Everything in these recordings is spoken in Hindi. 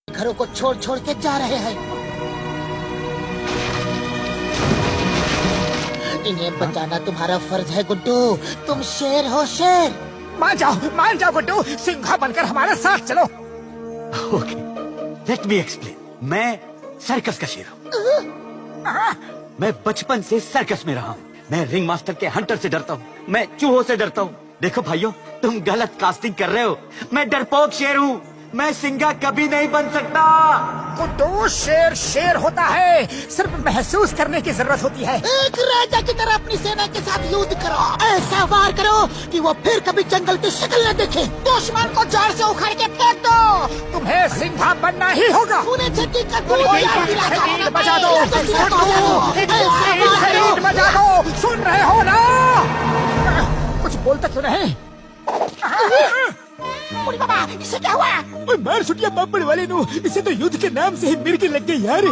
घरों को छोड़ छोड़ के जा रहे हैं। इन्हें बचाना तुम्हारा फर्ज है गुड्डू। तुम शेर हो, शेर। मान जाओ गुड्डू, सिंघा बनकर हमारे साथ चलो। Okay, let me explain. मैं सर्कस का शेर हूँ। मैं बचपन से सर्कस में रहा हूँ। मैं रिंग मास्टर के हंटर से डरता हूँ, मैं चूहों से डरता हूँ। देखो भाइयों, तुम गलत कास्टिंग कर रहे हो। मैं डरपोक शेर हूँ, मैं सिंघा कभी नहीं बन सकता। गुड्डू, शेर शेर होता है, सिर्फ महसूस करने की जरूरत होती है। एक राजा की तरह अपनी सेना के साथ युद्ध करो। ऐसा वार करो कि वो फिर कभी जंगल की शक्ल न देखे। दुश्मन को जड़ से उखाड़ के फेंक दो। तुम्हें सिंघा बनना ही होगा। उन्हें छठी का शरीर बजा दो, शरीर बजा दो। सुन रहे हो ना? कुछ बोलता क्यों नहीं? बाबा, इसे क्या हुआ? ओए मार सुटिया बापड़ वाले नु, इसे तो युद्ध के नाम से ही मिर्गी लग गई यार।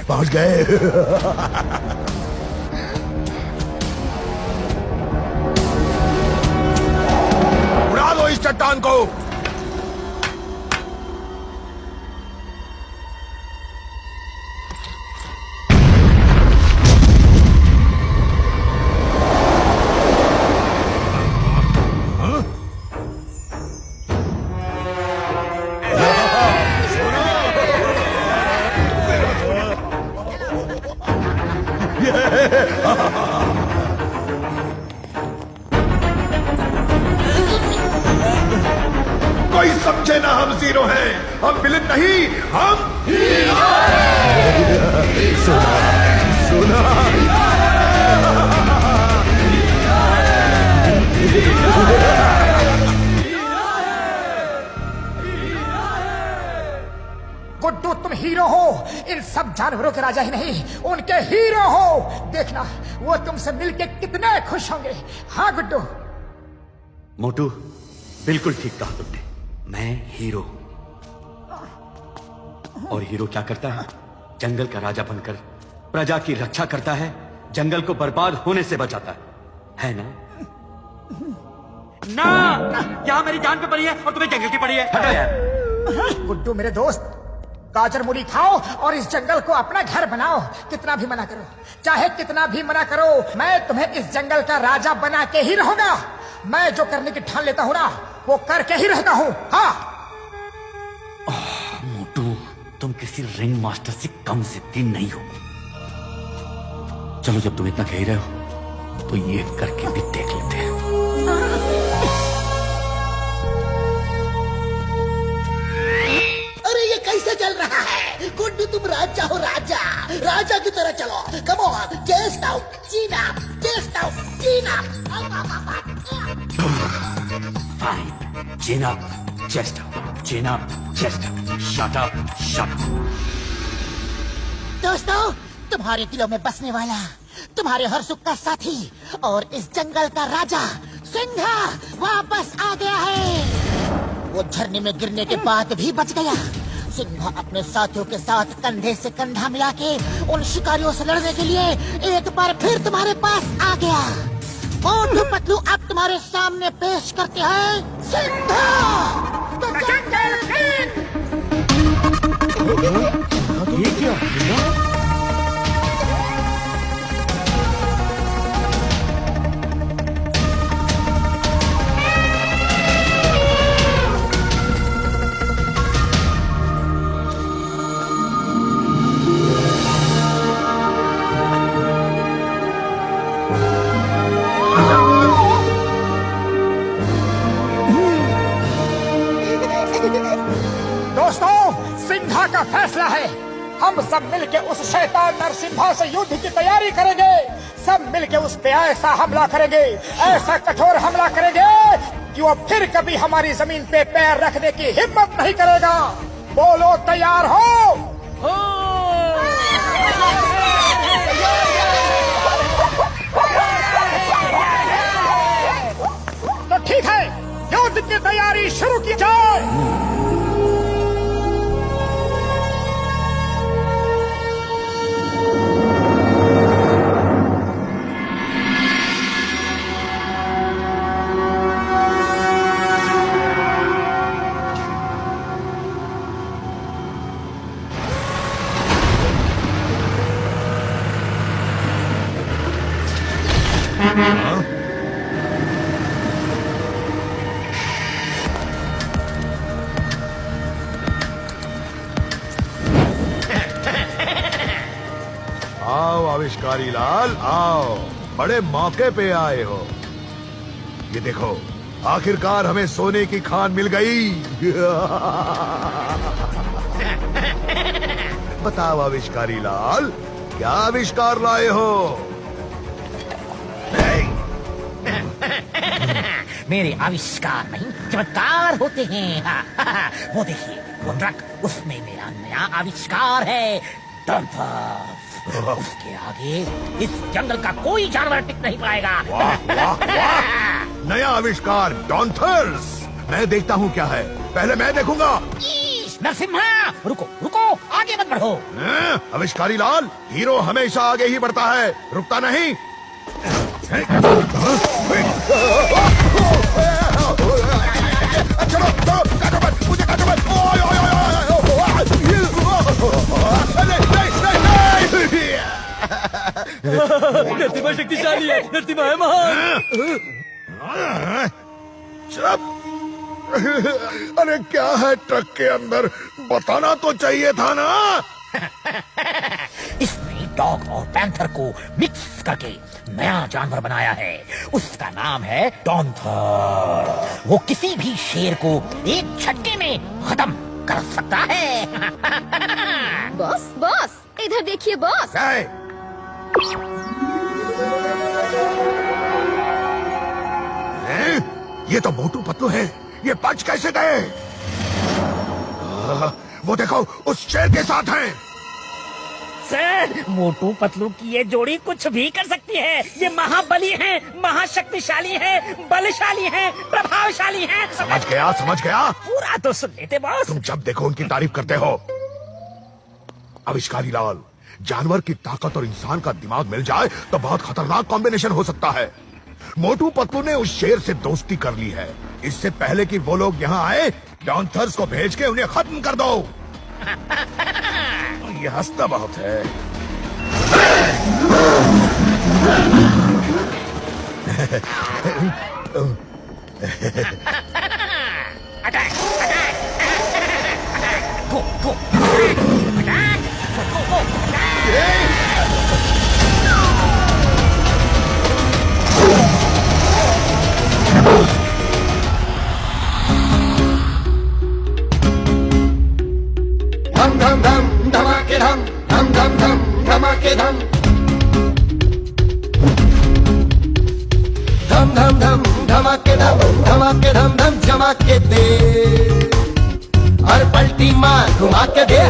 पहुंच गए। उड़ा दो इस चट्टान को। कोई समझे ना, हम जीरो हैं। हम विलेन नहीं, हम हीरो हैं। सुना गुड्डू, तुम हीरो हो। इन सब जानवरों के राजा ही नहीं, उनके हीरो हो। देखना, वो तुमसे मिलके कितने खुश होंगे। हाँ गुड्डू। मोटू, बिल्कुल ठीक कहा तुमने। मैं हीरो। और हीरो क्या करता है? जंगल का राजा बनकर प्रजा की रक्षा करता है, जंगल को बर्बाद होने से बचाता है ना? ना, यहाँ मेरी जान पे पड़ी है और तुम्हें जंगल की पड़ी है। हटो यार। गुड्डू मेरे दोस्त, गाजर मूली खाओ और इस जंगल को अपना घर बनाओ। कितना भी मना करो, चाहे कितना भी मना करो, मैं तुम्हें इस जंगल का राजा बना के ही रहूंगा। मैं जो करने की ठान लेता हूँ ना, वो करके ही रहता हूँ। हाँ मोटू, तुम किसी रिंग मास्टर से कम जिद्दी नहीं हो। चलो, जब तुम इतना कह रहे हो तो ये करके भी देख लेते हैं। अरे ये कैसे चल रहा है? गुड्डू, तुम राजा हो, राजा। राजा की तरह चलो। कम ऑन, चेस्ट आउट, चीन अप, चेस्ट आउट, चीन up. Fine. Chin up, chest up. Chin up, chest up. Shut up, shut up. दोस्तों, तुम्हारे दिलों में बसने वाला, तुम्हारे हर सुख का साथी और इस जंगल का राजा सिंघा वापस आ गया है। वो झरने में गिरने के बाद भी बच गया। सिंघा अपने साथियों के साथ कंधे से कंधा मिला के उन शिकारियों से लड़ने के लिए एक बार फिर तुम्हारे पास आ गया। मोटू पतलू अब तुम्हारे सामने पेश करते हैं सिंघा द जंगल किंग। ये क्या? दोस्तों, सिंघा का फैसला है। हम सब मिलके उस शैतान नरसिम्हा से युद्ध की तैयारी करेंगे। सब मिलके उस पे ऐसा हमला करेंगे, ऐसा कठोर हमला करेंगे कि वो फिर कभी हमारी जमीन पे पैर रखने की हिम्मत नहीं करेगा। बोलो, तैयार हो? तैयारी शुरू की जाए। आओ आविष्कारी लाल, आओ, बड़े मौके पे आए हो। ये देखो, आखिरकार हमें सोने की खान मिल गई। बताओ आविष्कारी लाल, क्या आविष्कार लाए हो? मेरे आविष्कार नहीं, चमत्कार होते हैं। वो देखिए, वो ट्रक, उसमें मेरा नया आविष्कार है, डम्पर। उसके आगे इस जंगल का कोई जानवर टिक नहीं पाएगा। वाह वाह वाह, नया आविष्कार डॉन्थर्स। मैं देखता हूँ क्या है, पहले मैं देखूंगा। नरसिम्हा, रुको रुको, आगे मत बढ़ो। आविष्कारी लाल, हीरो हमेशा आगे ही बढ़ता है, रुकता नहीं। चलो चलो, काटो मत, मुझे काटो मत। ओए ओए ओए नरसिम्हा शक्तिशाली है, नरसिम्हा है महान। चुप। अरे क्या है ट्रक के अंदर, बताना तो चाहिए था ना। इसने डॉग और पैंथर को मिक्स करके नया जानवर बनाया है। उसका नाम है डॉन्थर। वो किसी भी शेर को एक झटके में खत्म कर सकता है। बॉस बॉस, इधर देखिए बॉस। ये तो मोटू पतलू है, ये बच कैसे गए? वो देखो, उस शेर के साथ हैं। सर, मोटू पतलू की ये जोड़ी कुछ भी कर सकती है। ये महाबली हैं, महाशक्तिशाली हैं, बलशाली हैं, प्रभावशाली हैं। समझ गया समझ गया। पूरा तो सुन लेते बॉस। तुम जब देखो उनकी तारीफ करते हो। आविष्कारी लाल, जानवर की ताकत और इंसान का दिमाग मिल जाए तो बहुत खतरनाक कॉम्बिनेशन हो सकता है। मोटू पतलू ने उस शेर से दोस्ती कर ली है। इससे पहले कि वो लोग यहाँ आए, डॉन्थर्स को भेज के उन्हें खत्म कर दो। ये हंसता बहुत है। अटैक अटैक गो गो अटैक गो गो धम धम धम धमाके धम धम धम धम धमाके धम धम धम धम धमाके धम धम धमाके दे। और पलटी मार घुमा के दे।